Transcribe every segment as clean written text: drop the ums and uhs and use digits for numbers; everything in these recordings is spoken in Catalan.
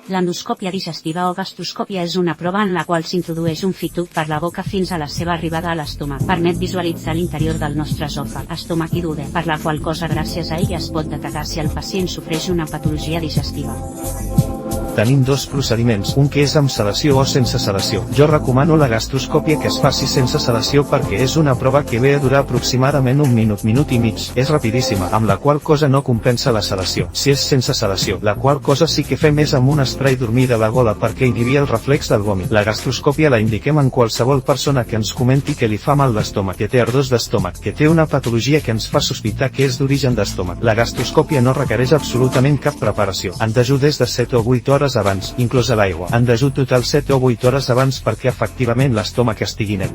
L'endoscòpia digestiva o gastroscòpia és una prova en la qual s'introdueix un fitub per la boca fins a la seva arribada a l'estómac. Permet visualitzar l'interior del nostre esòfag, estómac i duodè, per la qual cosa gràcies a ella es pot detectar si el pacient sofreix una patologia digestiva. Tenim dos procediments, un que és amb sedació o sense sedació. Jo recomano la gastroscòpia que es faci sense sedació perquè és una prova que ve a durar aproximadament un minut i mig. És rapidíssima, amb la qual cosa no compensa la sedació. Si és sense sedació, la qual cosa sí que fem és amb un esprai dormir de la gola perquè inhibia el reflex del vòmit. La gastroscòpia la indiquem en qualsevol persona que ens comenti que li fa mal d'estómac, que té ardors d'estómac, que té una patologia que ens fa sospitar que és d'origen d'estómac. La gastroscòpia no requereix absolutament cap preparació. En dejú des de 7 o 8 hores abans, inclosa l'aigua. En dejú total 7 o 8 hores abans perquè efectivament l'estómac estigui net.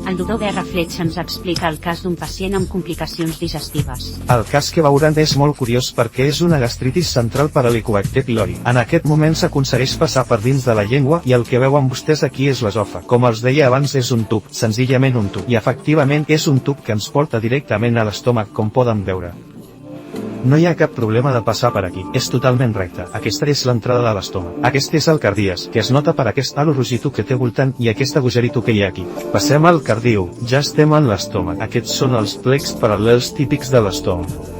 El doctor Guerra Fletx ens explica el cas d'un pacient amb complicacions digestives. El cas que veuran és molt curiós perquè és una gastritis central per Helicobacter pylori. En aquest moment s'aconsegueix passar per dins de la llengua i el que veuen vostès aquí és l'esòfag. Com els deia abans és un tub, senzillament un tub. I efectivament és un tub que ens porta directament a l'estómac com poden veure. No hi ha cap problema de passar per aquí, és totalment recte. Aquesta és l'entrada de l'estómac. Aquest és el cardíac, que es nota per aquest halo rojitu que té voltant i aquest agujeritu que hi ha aquí. Passem al cardiu, ja estem en l'estómac. Aquests són els plecs paral·lels típics de l'estómac.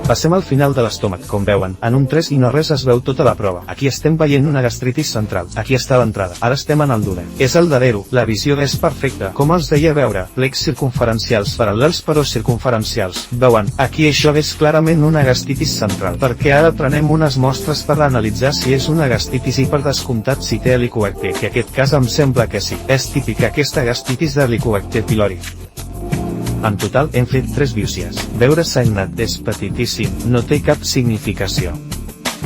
Passem al final de l'estómac, com veuen, en un 3 i no res es veu tota la prova. Aquí estem veient una gastritis central, aquí està l'entrada, ara estem en el duodè. És el darrere, la visió és perfecta, com els deia veure, plecs circumferencials paral·lels però circumferencials. Veuen, aquí això és clarament una gastritis central, perquè ara prenem unes mostres per analitzar si és una gastritis i per descomptat si té Helicobacter, que aquest cas em sembla que sí. És típica aquesta gastritis de Helicobacter pylori. En total hem fet 3 biòpsies. Veure sagnat és petitíssim, no té cap significació.